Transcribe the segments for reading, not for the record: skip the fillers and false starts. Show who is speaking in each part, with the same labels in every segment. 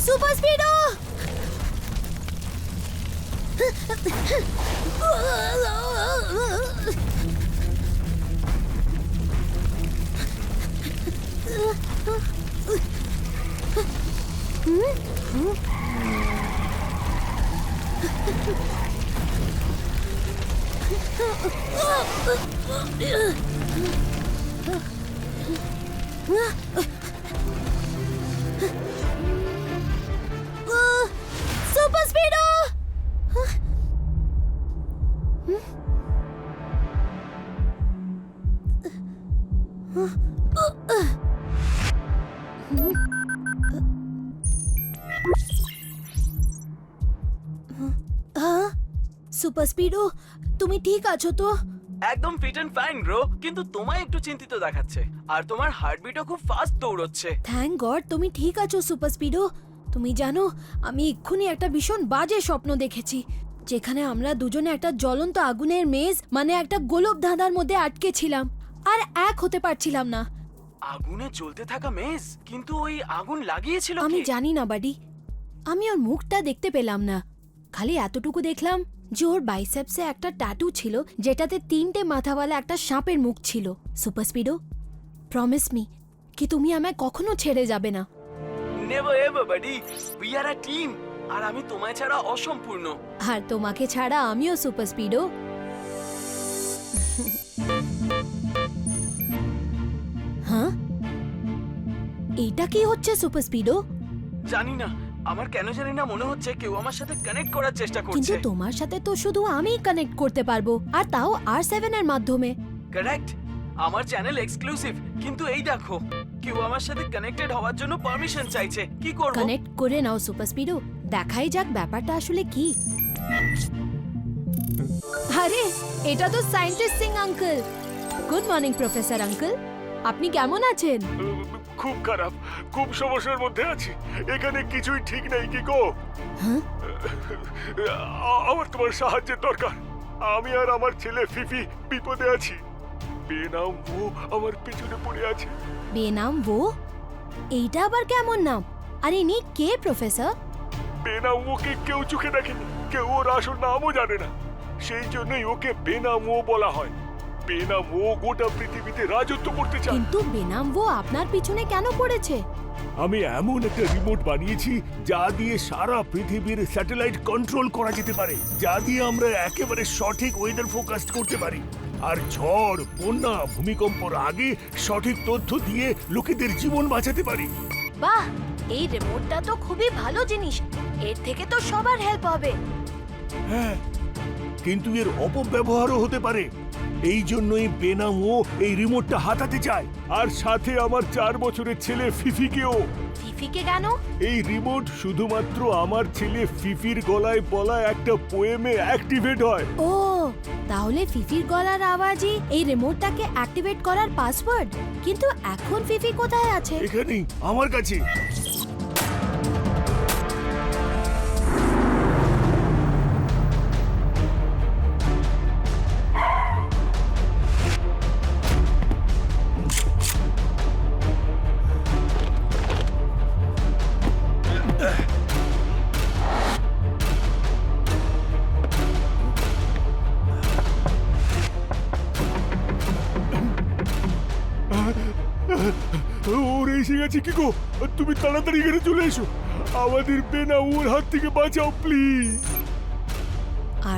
Speaker 1: Super Speedo! Super Speedo! Super Speedo, তুমি ঠিক আছো তো?
Speaker 2: একদম ফিট এন্ড ফাইন ব্রো, কিন্তু তোমায় একটু চিন্তিত দেখাচ্ছে আর তোমার হার্টবিটও খুব ফাস্ট দৌড়চ্ছে।
Speaker 1: থ্যাংক গড তুমি ঠিক আছো সুপার স্পিডো। তুমি জানো আমি এক্ষুনি একটা ভীষণ বাজে স্বপ্ন দেখেছি, যেখানে আমরা দুজনে একটা জ্বলন্ত আগুনের মেজ মানে একটা গোলক ধাঁধার মধ্যে আটকে ছিলাম আর এক হতে পারছিলাম না।
Speaker 2: আগুনে জ্বলতে থাকা মেজ, কিন্তু ওই আগুন লাগিয়েছিল
Speaker 1: আমি
Speaker 2: কি?
Speaker 1: জানি না বাডি, আমি ওর মুখটা দেখতে পেলাম না, খালি এতটুকু দেখলাম যে ওর বাইসেপসে একটা ট্যাটু ছিল যেটাতে 3টে মাথাওয়ালা একটা সাপের মুখ ছিল। সুপার স্পিডো, প্রমিস মি কি তুমি আমায় কখনো ছেড়ে যাবে না।
Speaker 2: Never ever buddy, we are a team, আর আমি তোমায় ছাড়া অসম্পূর্ণ।
Speaker 1: আর তোমাকে ছাড়া আমিও সুপার স্পিডো। হ্যাঁ, এটা কি হচ্ছে সুপার স্পিডো?
Speaker 2: জানি না, আমার কেন জানি না মনে হচ্ছে কেউ আমার সাথে কানেক্ট করার চেষ্টা
Speaker 1: কিন্তু
Speaker 2: করছে।
Speaker 1: তোমার সাথে তো শুধু আমিই কানেক্ট করতে পারবো, আর তাও R7 এর মাধ্যমে।
Speaker 2: কারেক্ট, আমার চ্যানেল এক্সক্লুসিভ, কিন্তু এই দেখো কেউ আমার সাথে কানেক্টেড হওয়ার জন্য পারমিশন চাইছে। কি করব?
Speaker 1: কানেক্ট করে নাও সুপার স্পিডো, দেখাই যাক ব্যাপারটা আসলে কি। আরে এটা তো scientist Singh uncle. Good morning professor uncle, আপনি কেমন আছেন?
Speaker 3: খুব খারাপ, খুব সমস্যার মধ্যে আছি। এখানে কিছুই ঠিক নেই কি গো।
Speaker 1: হ্যাঁ?
Speaker 3: আমার তোমার সাহায্যের দরকার। আমি আর আমার ছেলে ফিফি বিপদে আছি। বেনাম ও আমার পেছনে পড়ে আছে।
Speaker 1: বেনাম ও? এইটা আবার কেমন নাম? আর ইনি কে প্রফেসর?
Speaker 3: বেনাম ওকে কেউ চোখে দেখেনি, কেউ ওর আসল নামও জানে না, সেই জন্যই ওকে বেনাম ও বলা হয়। বেনাম ও গোটা পৃথিবীতে রাজত্ব করতে চায়।
Speaker 1: কিন্তু বেনাম ও আপনার পিছনে কেন পড়েছে?
Speaker 3: আমি এমন একটা রিমোট বানিয়েছি যা দিয়ে সারা পৃথিবীর স্যাটেলাইট কন্ট্রোল করা যেতে পারে, যা দিয়ে আমরা একেবারে সঠিক ওয়েদার ফোরকাস্ট করতে পারি আর ঝড়, বন্যা, ভূমিকম্পর আগে সঠিক তথ্য দিয়ে লোকেদের জীবন বাঁচাতে পারি।
Speaker 1: বাহ, এই রিমোটটা তো খুবই ভালো জিনিস, এর থেকে তো সবার হেল্প হবে।
Speaker 3: হ্যাঁ, কিন্তু এর অপব্যবহারও হতে পারে। এই জন্যই বেনাম ও এই রিমোটটা হাতাতে চায়, আর সাথে আমার 4 বছরের ছেলে ফিফিকেও।
Speaker 1: ফিফিকে কেন?
Speaker 3: এই রিমোট শুধুমাত্র আমার ছেলে ফিফির গলায় বলা একটা পোয়েমে অ্যাক্টিভেট হয়।
Speaker 1: ও, তাহলে ফিফির গলার আওয়াজই এই রিমোটটাকে অ্যাক্টিভেট করার পাসওয়ার্ড। কিন্তু এখন ফিফি কোথায় আছে?
Speaker 3: এখানেই আমার কাছে। ওর এসে গেছে কি গো, তুমি তাড়াতাড়ি এখানে চলে এসো, আমাদের বেনা ওর হাত থেকে বাঁচাও প্লিজ।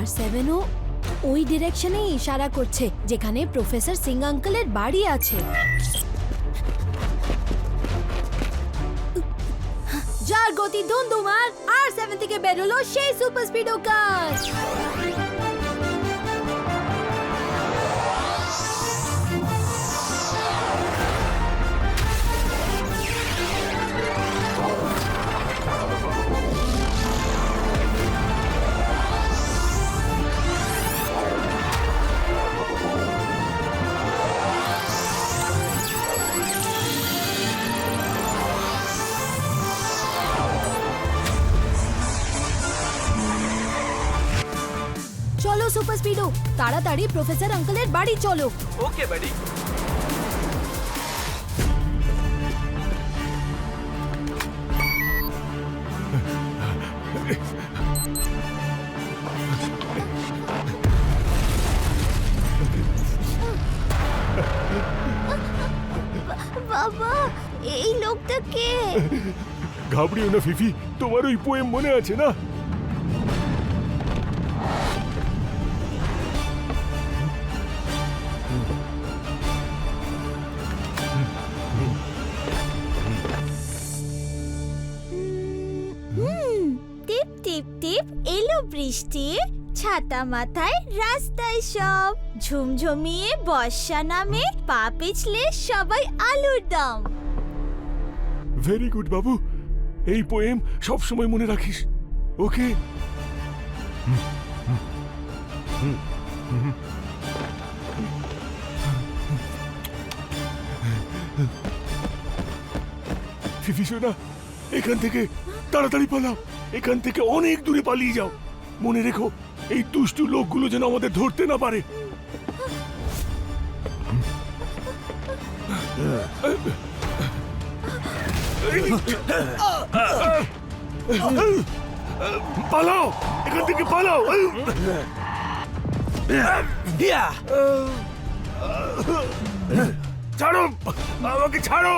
Speaker 1: R7 ও ওই ডিরেকশনেই ইশারা করছে যেখানে প্রফেসর সিং আঙ্কেলের বাড়ি আছে। যার গতি ধুন্ধুমার, R7 থেকে বেরোলো সেই সুপার স্পিডো কার। চলো সুপার স্পিডো, তাড়াতাড়ি প্রফেসর আঙ্কেলের বাড়ি চলো।
Speaker 2: ওকে বাডি।
Speaker 4: বাবা, এই লোকটা কে?
Speaker 3: ঘাবড়িও না ফিফি, তোমার ওই পোয়েম মনে আছে না?
Speaker 4: টিপ টিপ টিপ এলো বৃষ্টি, ছাতা মাথায় রাস্তায় সব, ঝুমঝুমিয়ে বর্ষা নামে, পা পিছলে সবাই আলুর দম।
Speaker 3: ভেরি গুড বাবু, এই পোয়েম সব সময় মনে রাখিস, ওকে? ফিফি সোনা, এখান থেকে তাড়াতাড়ি পালাও, এখান থেকে অনেক দূরে পালিয়ে যাও। মনে রেখো, এই দুষ্টু লোকগুলো যেন আমাদের ধরতে না পারে। পালাও, এখান থেকে পালাও। ছাড়ো, আমাকে ছাড়ো।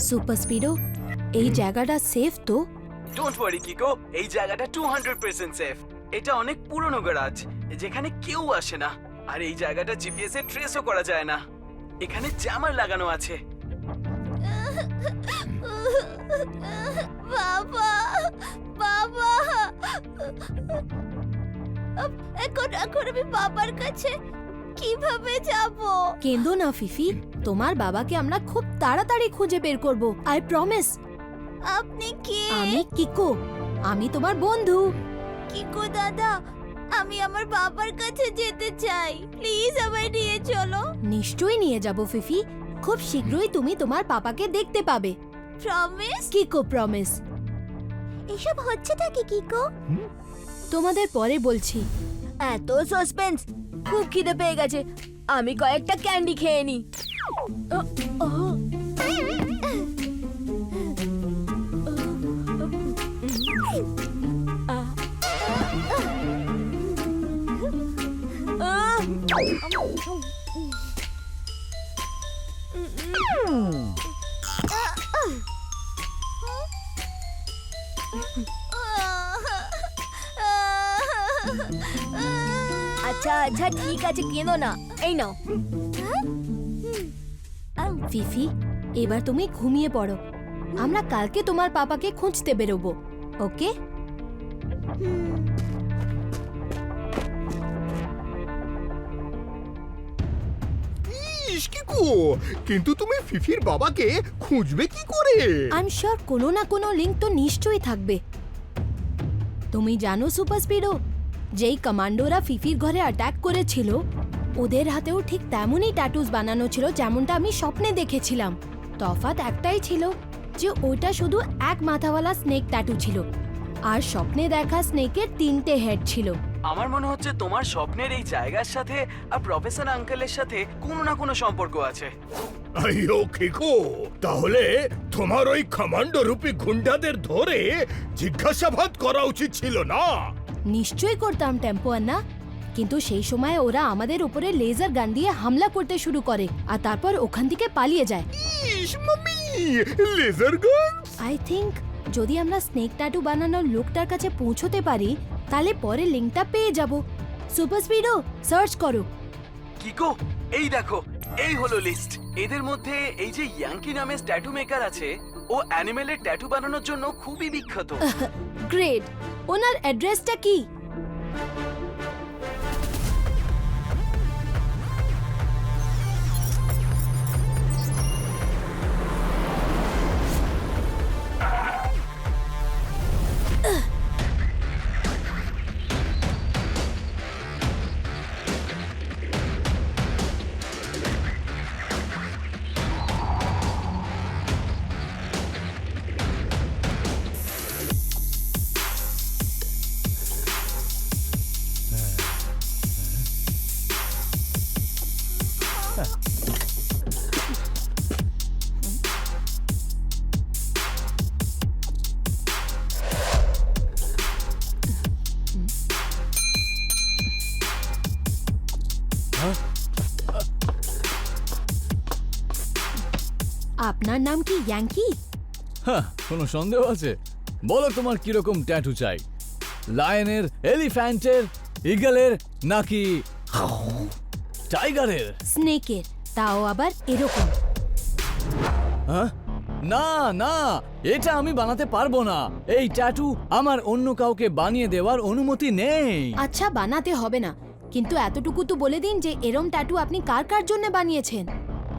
Speaker 1: সুপার স্পিডো, এই জায়গাটা সেফ তো?
Speaker 2: ডোন্ট ওয়ারি কিকো, এই জায়গাটা 200% সেফ। এটা অনেক পুরনো গ্যারাজ, যেখানে কেউ আসে না, আর এই জায়গাটা জিপিএস এ ট্রেসও করা যায় না। এখানে জ্যামার লাগানো আছে।
Speaker 4: বাবা, বাবা, এখন আমি বাবার কাছে কিভাবে যাব?
Speaker 1: কেঁদো না ফিফি, তোমার বাবাকে আমরা খুব তাড়াতাড়ি খুঁজে বের করব, আই প্রমিস।
Speaker 4: আপনি কে?
Speaker 1: আমি কিকো, আমি তোমার বন্ধু।
Speaker 4: কিকো দাদা, আমি আমার বাবার কাছে যেতে চাই, প্লিজ আমায় নিয়ে চলো।
Speaker 1: নিশ্চয়ই নিয়ে যাব ফিফি, খুব শীঘ্রই তুমি তোমার পাপাকে দেখতে পাবে।
Speaker 4: প্রমিস?
Speaker 1: Kiko promise.
Speaker 4: এসব হচ্ছেটা কি কিকো?
Speaker 1: তোমাদের পরে বলছি।
Speaker 5: এত সাসপেন্স, খুব খিদে পেয়ে গেছে, আমি কয়েকটা ক্যান্ডি খেয়ে নি। আচ্ছা আচ্ছা ঠিক আছে, কেনো না, এই নাও।
Speaker 1: ফিফি, এবার তুমি ঘুমিয়ে পড়ো। আমরা কালকে তোমার পাপাকে খুঁজতে বেরোবো, ওকে?
Speaker 6: ইস, কিকো, কিন্তু তুমি ফিফির বাবাকে খুঁজবে কি করে?
Speaker 1: আই এম শিওর কোনো না কোনো লিঙ্ক তো নিশ্চয়ই থাকবে। তুমি জানো সুপার স্পিডো, যেই কমান্ডোরা ফিফির ঘরে অ্যাটাক করেছিল ওদের হাতেও ঠিক তেমনই ট্যাটুস বানানো ছিল যেমনটা আমি স্বপ্নে দেখেছিলাম। তফাৎ একটাই ছিল যে ওটা শুধু এক মাথাওয়ালা স্নেক ট্যাটু ছিল, আর স্বপ্নে দেখা স্নেকের 3টে হেড ছিল।
Speaker 2: আমার মনে হচ্ছে তোমার স্বপ্নের এই জায়গার সাথে আর প্রফেসর আঙ্কেলের সাথে কোনো না কোনো সম্পর্ক আছে।
Speaker 3: আইও কিকো, তাহলে তোমার ওই কমান্ডো রূপী গুন্ডাদের ধরে জিজ্ঞাসাবাদ করা উচিত ছিল না?
Speaker 1: নিশ্চয়ই করতাম টেম্পো আন্না, কিন্তু সেই সময় ওরা আমাদের উপরে লেজার গান দিয়ে হামলা করতে শুরু করে আর তারপর ওখান থেকে পালিয়ে যায়।
Speaker 6: ইস মাম্মি, লেজার গান!
Speaker 1: আই থিংক যদি আমরা স্নেক ট্যাটু বানানোর লোকটার কাছে পৌঁছতে পারি তাহলে পরে লিঙ্কটা পেয়ে যাব। সুপার স্পিডো, সার্চ করো।
Speaker 2: কিকো, এই দেখো, এই হলো লিস্ট। এদের মধ্যে এই যে ইয়াঙ্কি নামের ট্যাটু মেকার আছে, ও অ্যানিমেলের ট্যাটু বানানোর জন্য খুবই বিখ্যাত।
Speaker 1: গ্রেট, ওনার অ্যাড্রেসটা কি? আপনার নাম কি ইয়াঙ্কি?
Speaker 7: হ্যাঁ, কোনো সন্দেহ আছে? বলো তোমার কিরকম ট্যাটু চাই? লায়নের, এলিফ্যান্টের, ইগলের নাকি টাইগারের?
Speaker 1: স্নেকের, তাও আবার এরকম।
Speaker 7: হ্যাঁ? না না, এটা আমি বানাতে পারবো না। এই ট্যাটু আমার অন্য কাউকে বানিয়ে দেওয়ার অনুমতি নেই।
Speaker 1: আচ্ছা, বানাতে হবে না, কিন্তু এতটুকু তো বলে দিন যে এরম ট্যাটু আপনি কার কার জন্য বানিয়েছেন।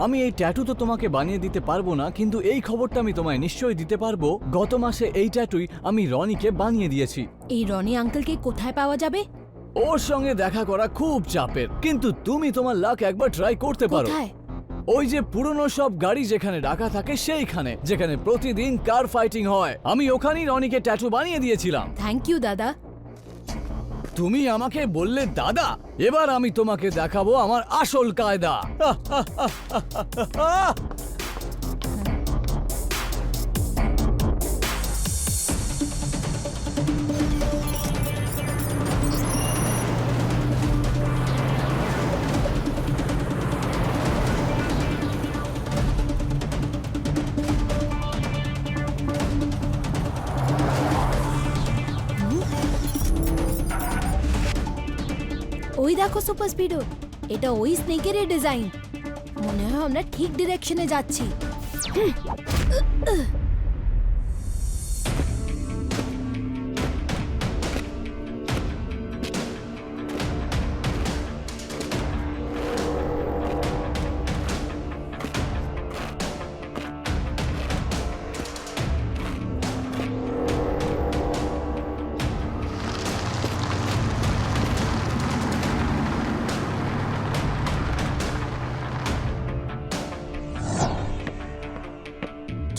Speaker 7: আমি এই ট্যাটু তো তোমাকে বানিয়ে দিতে পারবো না, কিন্তু এই খবরটা আমি তোমায় নিশ্চয়ই দিতে পারবো। গত মাসে এই ট্যাটুই আমি রনিকে বানিয়ে দিয়েছি।
Speaker 1: এই রনি আঙ্কেলকে কোথায় পাওয়া যাবে?
Speaker 7: ওর সঙ্গে দেখা করা খুব চাপের, কিন্তু তুমি তোমার লাক একবার ট্রাই করতে পারো।
Speaker 1: কোথায়?
Speaker 7: ওই যে পুরনো সব গাড়ি যেখানে রাখা থাকে সেইখানে, যেখানে প্রতিদিন কার ফাইটিং হয়, আমি ওখানেই রনিকে ট্যাটু বানিয়ে দিয়েছিলাম।
Speaker 1: থ্যাংক ইউ দাদা।
Speaker 7: তুমি আমাকে বললে দাদা, এবার আমি তোমাকে দেখাবো আমার আসল কায়দা।
Speaker 1: ওই দেখো সুপার স্পিডো, এটা ওই স্নেকের ডিজাইন। মনে হয় আমরা ঠিক ডিরেকশনে যাচ্ছি।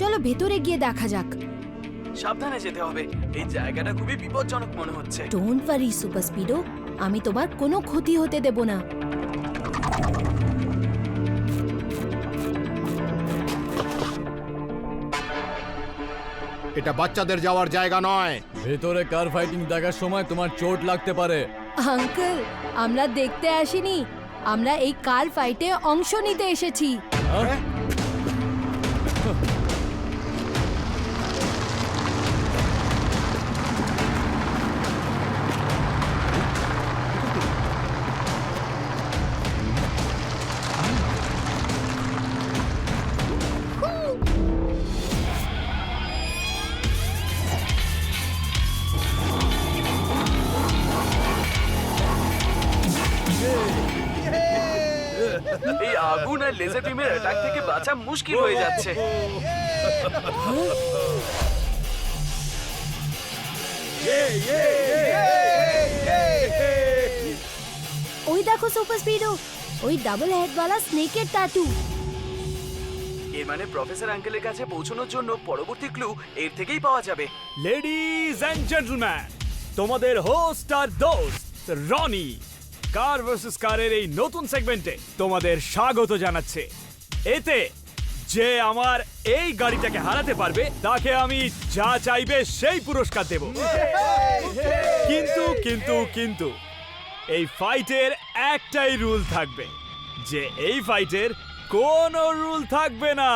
Speaker 1: চলো ভেতরে গিয়ে দেখা যাক।
Speaker 2: সাবধানে যেতে হবে, এই জায়গাটা খুবই বিপজ্জনক মনে হচ্ছে।
Speaker 1: ডোন্ট ওয়ারি সুপার স্পিডো, আমি তোমার কোনো ক্ষতি হতে দেব না।
Speaker 6: এটা বাচ্চাদের যাওয়ার জায়গা নয়।
Speaker 7: ভেতরে কার ফাইটিং দেখার সময় তোমার চোট লাগতে পারে।
Speaker 1: আঙ্কেল, আমরা দেখতে আসিনি, আমরা এই কার ফাইটে অংশ নিতে এসেছি।
Speaker 2: লেজার বিমের অ্যাটাক থেকে বাঁচা মুশকিল হয়ে যাচ্ছে।
Speaker 1: ওই দেখো সুপার স্পিডো, ওই ডাবল হেডওয়ালা স্নেকের ট্যাটু।
Speaker 2: এর মানে প্রফেসর আঙ্কেলের কাছে পৌঁছানোর জন্য পরবর্তী ক্লু এর থেকেই পাওয়া যাবে।
Speaker 8: লেডিজ এন্ড জেন্টলম্যান, তোমাদের হোস্ট আর দোস্ত রনি কার ভার্সেস কারের এই নতুন সেগমেন্টে তোমাদের স্বাগত জানাচ্ছে। এতে যে আমার এই গাড়িটাকে হারাতে পারবে তাকে আমি যা চাইবে সেই পুরস্কার দেব। কিন্তু কিন্তু কিন্তু এই ফাইটের একটাই রুল থাকবে, যে এই ফাইটের কোনো রুল থাকবে না।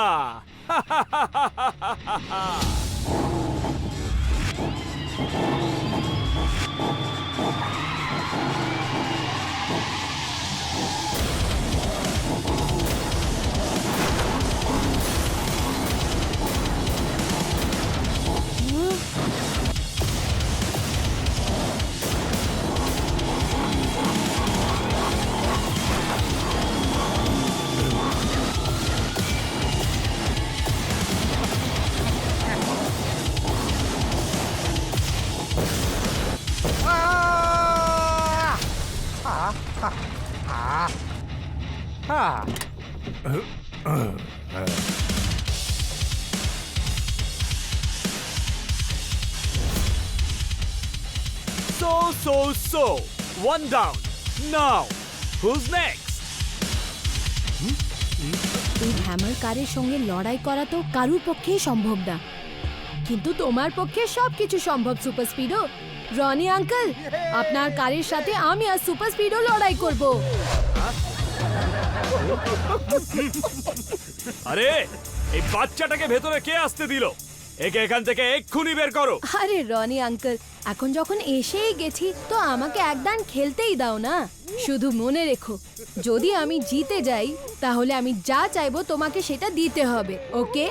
Speaker 8: So, one down. Now, who's next?
Speaker 1: এই হ্যামার কারের সঙ্গে লড়াই করা তো কারুর পক্ষেই সম্ভব না, কিন্তু তোমার পক্ষে সবকিছু সম্ভব সুপার স্পিডো। রনি আঙ্কেল, আপনার কারের সাথে আমি আর সুপার স্পিডো লড়াই করব।
Speaker 8: আরে এই বাচ্চাটাকে ভেতরে কে আসতে দিল? একে এখান থেকে এক্ষুনি বের করো।
Speaker 1: আরে রনি আঙ্কেল, এখন যখন এসেই গেছি তো আমাকে একদান খেলতেই দাও না। শুধু মনে রেখো, যদি আমি জিতে যাই তাহলে আমি যা চাইবো তোমাকে সেটা দিতে হবে, ওকে?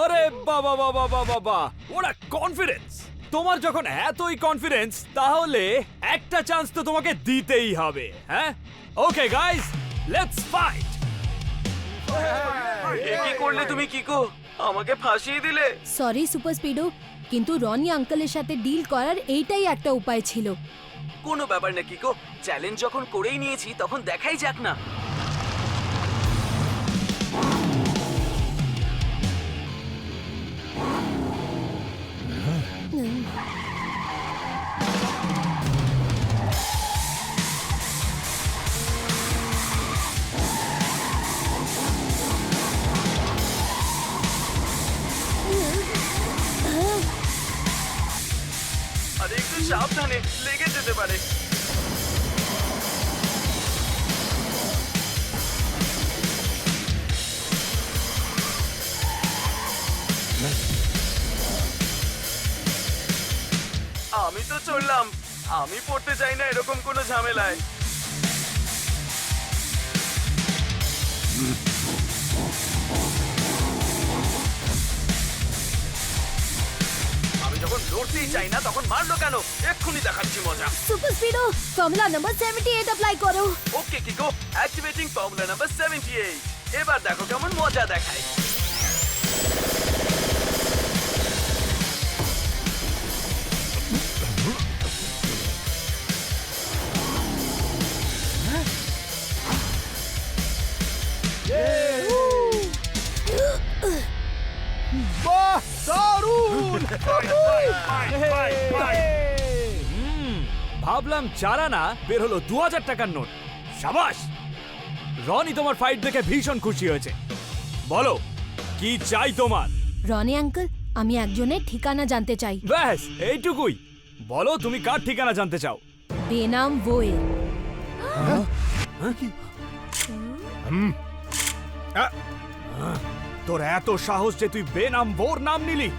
Speaker 8: আরে বাবা বাবা বাবা বাবা, ওরা কনফিডেন্স! তোমার যখন এতই কনফিডেন্স তাহলে একটা চান্স তো তোমাকে দিতেই হবে, হ্যাঁ? Okay guys, let's fight!
Speaker 2: এ কি করলে তুমি, কিকো? আমাকে ফাঁসিয়ে দিলে।
Speaker 1: সরি সুপার স্পিডো, কিন্তু রনি আঙ্কেলের সাথে ডিল করার এইটাই একটা উপায় ছিল।
Speaker 2: কোনো ব্যাপার না কিকো, চ্যালেঞ্জ যখন করেই নিয়েছি তখন দেখাই যাক না। আরে একটু সাবধানে, লেগে যেতে পারে। আমি তো চললাম, আমি পড়তে চাই না এরকম কোনো ঝামেলায়। আমি যখন লড়তেই চাই না তখন মারলো কেন? এক্ষুনি দেখাচ্ছি মজা।
Speaker 1: Super Speedo, formula number 78 apply করো।
Speaker 2: ওকে কিকো, অ্যাক্টিভেটিং ফর্মুলা নাম্বার 78। এবার দেখো কেমন মজা দেখায়।
Speaker 6: বাহ, দারুণ!
Speaker 8: ভাবলাম চারা না, বের হলো 2000 টাকার নোট। সাবাস! রনি তোমার ফাইট দেখে ভীষণ খুশি হয়েছে। বলো কি চাই তোমার?
Speaker 1: রনি আঙ্কেল, আমি একজনের ঠিকানা জানতে চাই।
Speaker 8: ব্যাস এইটুকুই? বলো তুমি কার ঠিকানা জানতে চাও?
Speaker 1: বেনাম ওয়েল।
Speaker 8: তোর এত সাহস যে তুই বেনাম বোর নাম নিলি?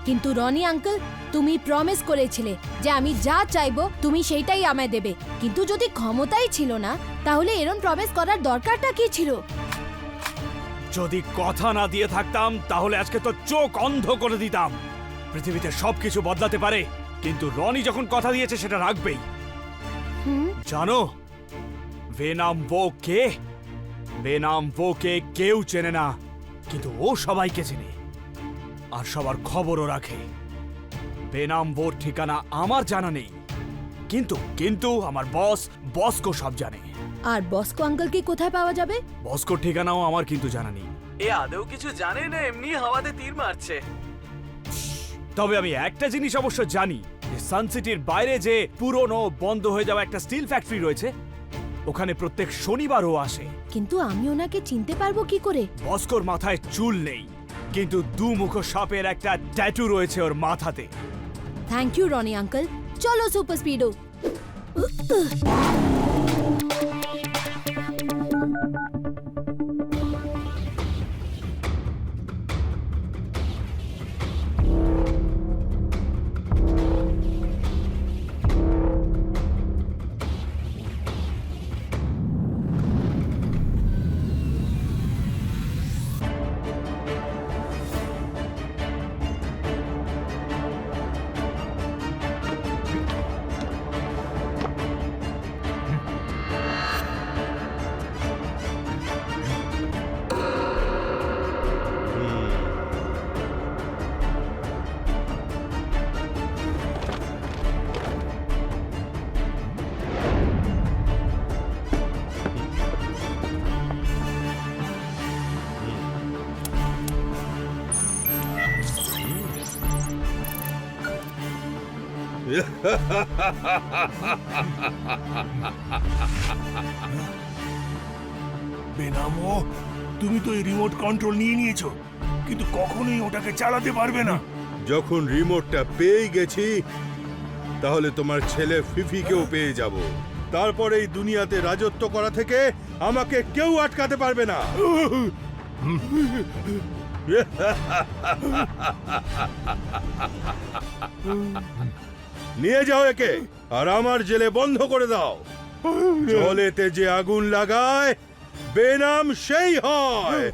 Speaker 1: কিন্তু রনি আঙ্কেল, তুমি প্রমিস করেছিলে যে আমি যা চাইবো তুমি সেইটাই আমায় দেবে, কিন্তু যদি ক্ষমতাই ছিল না তাহলে এরম প্রমিস করার দরকারটা কি ছিল?
Speaker 8: যদি কথা না দিয়ে থাকতাম তাহলে আজকে তো চোখ অন্ধ করে দিতাম। পৃথিবীতে সবকিছু বদলাতে পারে, কিন্তু রনি যখন কথা দিয়েছে সেটা রাখবেই। জানো ভেনাম বো কে? বেনাম ওকে কেউ চেনে না, কিন্তু ও সবাইকে চেনে আর সবার খবরও রাখে। বেনাম ওর ঠিকানা আমার জানা নেই, কিন্তু কিন্তু আমার বসকো সব জানে।
Speaker 1: আর বসকো আঙ্কেলকে কোথায় পাওয়া যাবে?
Speaker 8: বসকোর ঠিকানাও আমার কিন্তু জানা নেই।
Speaker 2: এ আদৌ কিছু জানে না, এমনি হাওয়াতে তীর মারছে।
Speaker 8: তবে আমি একটা জিনিস অবশ্য জানি, যে সানসিটির বাইরে যে পুরনো বন্ধ হয়ে যাওয়া একটা স্টিল ফ্যাক্টরি রয়েছে, ওখানে প্রত্যেক শনিবারও আসে।
Speaker 1: কিন্তু আমি ওনাকে চিনতে পারবো কি করে?
Speaker 8: বস্কোর মাথায় চুল নেই, কিন্তু দুমুখ সাপের একটা ট্যাটু রয়েছে ওর মাথাতে।
Speaker 1: Thank you Roni uncle. চলো সুপার স্পিডো।
Speaker 3: বেনামো, তুমি তো এই রিমোট কন্ট্রোল নিয়ে নিয়েছো, কিন্তু কখনোই ওটাকে চালাতে পারবে না।
Speaker 6: যখন রিমোটটা পেয়ে গেছি, তাহলে তোমার ছেলে ফিফিকেও পেয়ে যাব। তারপর এই দুনিয়াতে রাজত্ব করা থেকে আমাকে কেউ আটকাতে পারবে না। নিয়ে যাও একে, আর আমার জেলে বন্ধ করে দাও। জলেতে যে আগুন লাগায় বেনাম সেই হয়।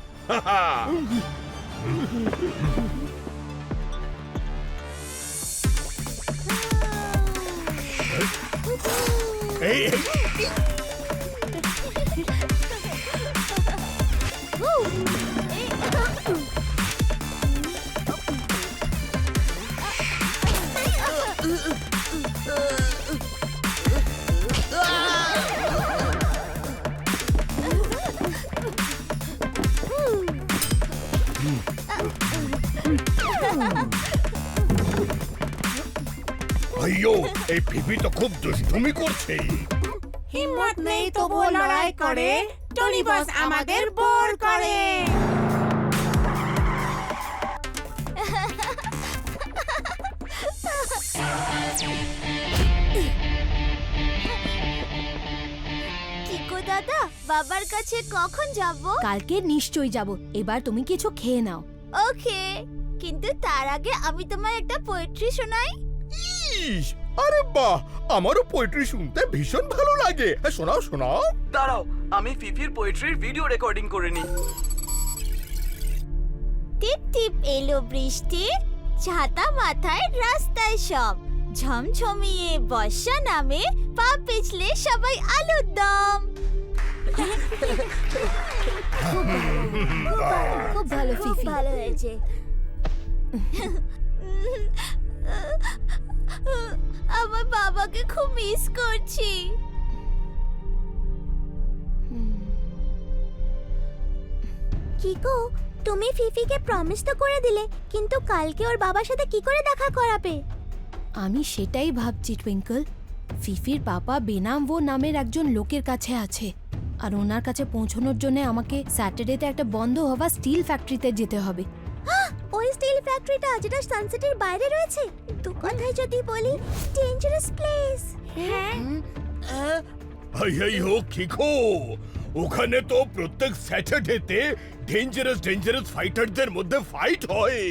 Speaker 3: এই
Speaker 6: ভাইও, এই ফিফি তো খুব দুষ্টুমি করছে।
Speaker 9: হিম্মত নেই তবুও লড়াই করে, টনি বস আমাদের বোর করে।
Speaker 4: কিকো দাদা, বাবার কাছে কখন যাব?
Speaker 1: কালকে নিশ্চয়ই যাব। এবার তুমি কিছু খেয়ে নাও।
Speaker 4: ওকে, কিন্তু তার আগে আমি তোমায় একটা পোয়েট্রি শোনাই।
Speaker 6: ইস, আরে বাহ, আমারও পোয়েট্রি শুনতে ভীষণ ভালো লাগে। শোনাও শোনাও।
Speaker 2: দাঁড়াও, আমি ফিফির পোয়েট্রির ভিডিও রেকর্ডিং করে নিই।
Speaker 4: টিপ টিপ এলো বৃষ্টি, ছাতা মাথায় রাস্তায় সব, ঝমঝমিয়ে বর্ষা নামে, পা পিছলে সবাই আলুর দম।
Speaker 1: খুব ভালো ফিফি।
Speaker 4: ভালো হয়েছে। আমার বাবাকে খুব মিস করছি। কিকো, তুমি ফিফিকে প্রমিস তো করে দিলে, কিন্তু কালকে ওর বাবার সাথে কি করে দেখা করাবে?
Speaker 1: আমি সেটাই ভাবছি টুইঙ্কল। ফিফির পাপা বেনাম নামের একজন লোকের কাছে আছে, আর ওনার কাছে পৌঁছানোর জন্য আমাকে স্যাটারডেতে একটা বন্ধ হওয়া স্টিল ফ্যাক্টরিতে যেতে হবে।
Speaker 4: ওই স্টিল ফ্যাক্টরিটা যেটা সানসেটের বাইরে রয়েছে, তো কথায় যদি বলি ডেঞ্জারাস প্লেস। হ্যাঁ,
Speaker 3: এই হো কিকো, ওখানে তো প্রত্যেক স্যাটারডেতে ডেঞ্জারাস ফাইটারদের মধ্যে ফাইট হয়,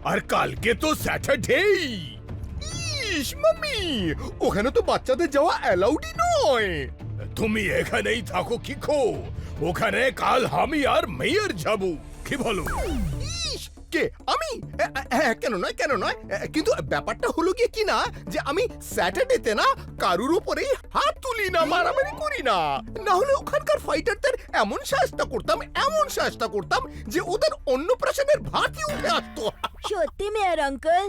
Speaker 3: আর কালকে তো স্যাটারডে।
Speaker 6: ইস মাম্মি, ওখানে তো বাচ্চাদের যাওয়া অ্যালাউডই নয়।
Speaker 3: তুমি এখানেই থাকো কিকো, ওখানে কাল আমি আর মেয়র যাব। কি বলো?
Speaker 6: ইস, কে আমি?
Speaker 10: হ্যাঁ, কেন নয় কেন নয়, কিন্তু ব্যাপারটা হলো গিয়ে কি না যে আমি স্যাটারডেতে না কারুর উপরে হাত তুলি না, মারামারি করি না। না হলে ওখানকার ফাইটারদের এমন সাহায্য করতাম যে ওদের অন্নপ্রাশনের ভাতই উঠে আসতো।
Speaker 5: সত্যি মেয়ার আঙ্কেল?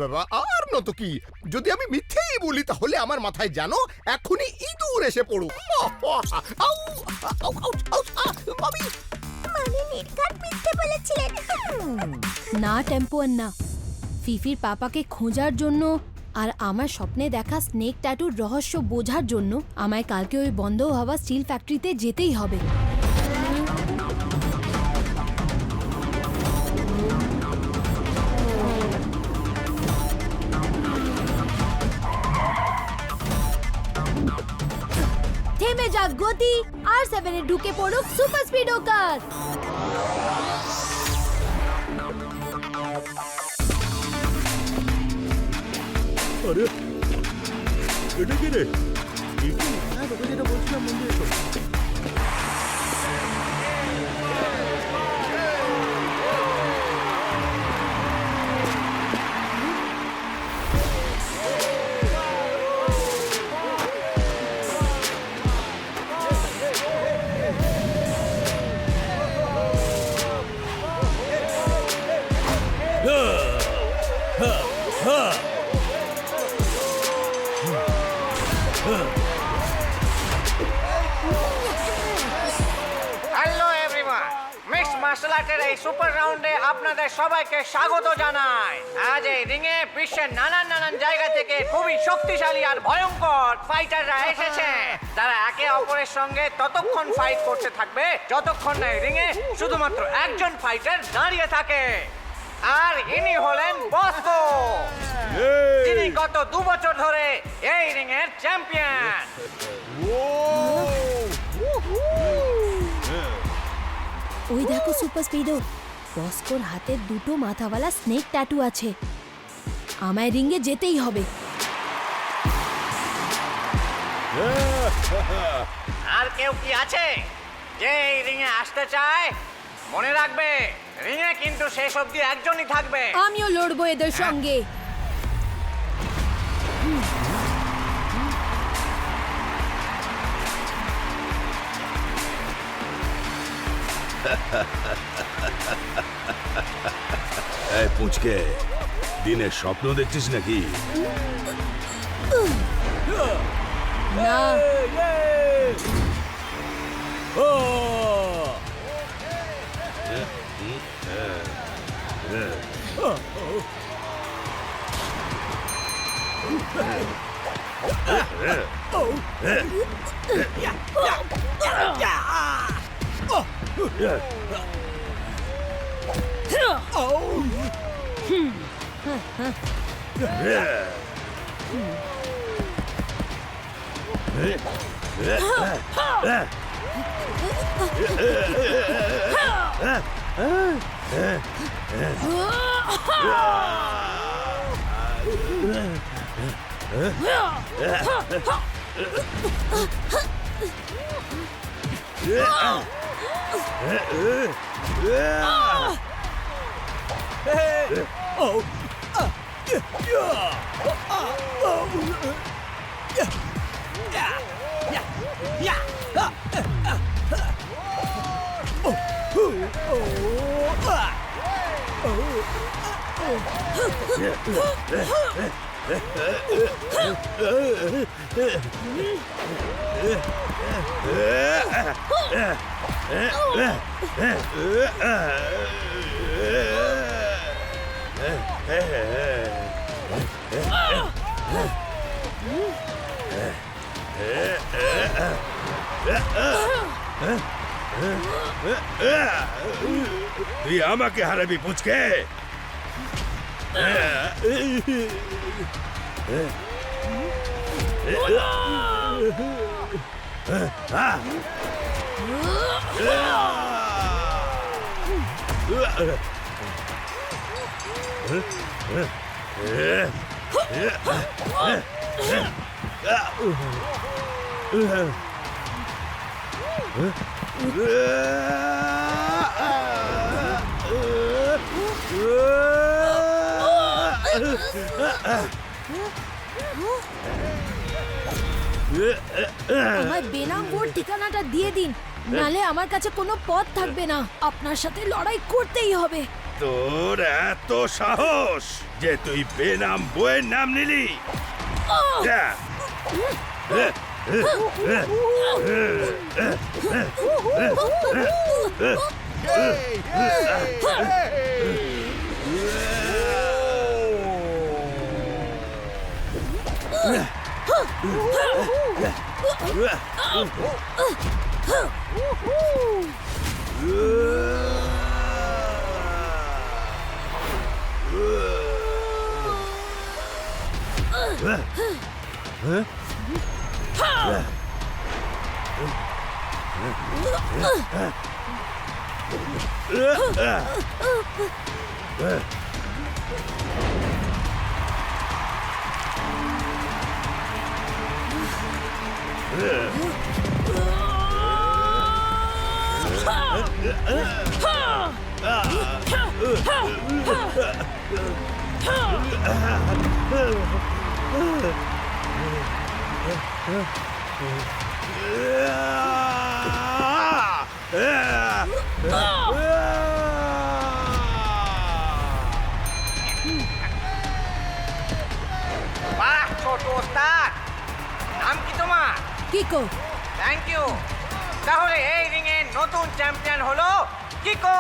Speaker 10: বাবা, আর নত কি, যদি আমি মিথ্যেই বলি তাহলে আমার মাথায় জানো এখনই ইঁদুর এসে পড়ুক। আউ, আউ, আউ, আউ, আমি
Speaker 4: মানে নির্ঘাত মিথ্যে বলেছিলেন।
Speaker 1: না টেম্পো না, ফিফির পাপাকে খোঁজার জন্য আর আমার স্বপ্নে দেখা স্নেক ট্যাটুর রহস্য বোঝার জন্য আমায় কালকে ওই বন্ধ হওয়া স্টিল ফ্যাক্টরিতে যেতেই হবে। থেমে যাক গতি, আর 7 এ ঢুকে পড়ুক সুপার স্পিডো কার।
Speaker 3: আরে এটা কি রে? হ্যাঁ, তোকে যেটা বলছিলাম মন্দিরে এসো।
Speaker 11: হ্যালো এভরিওয়ান, মিক্সড মার্শাল আর্টের এই সুপার রাউন্ডে আপনাদের সবাইকে স্বাগত জানাই। আজ এই রিংয়ে বিশ্বের নানান জায়গা থেকে খুবই শক্তিশালী আর ভয়ঙ্কর ফাইটাররা এসেছে, যারা একে অপরের সঙ্গে ততক্ষণ ফাইট করতে থাকবে যতক্ষণ না এই রিংয়ে শুধুমাত্র একজন ফাইটার দাঁড়িয়ে থাকে। আর ইনি হলেন বসকো, যিনি গত 2 বছর ধরে এই রিংয়ের চ্যাম্পিয়ন।
Speaker 1: ওই দেখো সুপার স্পিডো, বস্কোর হাতে 2টো মাথাওয়ালা স্নেক ট্যাটু আছে। আমায় রিঙ্গে যেতেই হবে।
Speaker 11: আর কেউ কি আছে যে এই রিংয়ে আসতে চায়? মনে রাখবে, রিংয়ে কিন্তু শেষ অবধি একজনই থাকবে।
Speaker 1: আমিও লড়বো এদের সঙ্গে।
Speaker 3: এই পুচকে, দিনের স্বপ্ন দেখছিস নাকি?
Speaker 1: না,
Speaker 3: তুই আমাকে হারাবি পুচকে?
Speaker 1: আমার বেনাম বোর্ড ঠিকানাটা দিয়ে দিন, নালে আমার কাছে কোনো পথ থাকবে না। আপনার সাথে লড়াই করতেই হবে।
Speaker 3: তোর এত সাহস যে তুই বেনাম বইয়ের নাম নিলি? যা।
Speaker 11: বাহ ছোট ওস্তাদ, নাম কি তোমার?
Speaker 1: কিকো।
Speaker 11: Thank you. তাহলে এই রিং এর নতুন চ্যাম্পিয়ন হলো কিকো।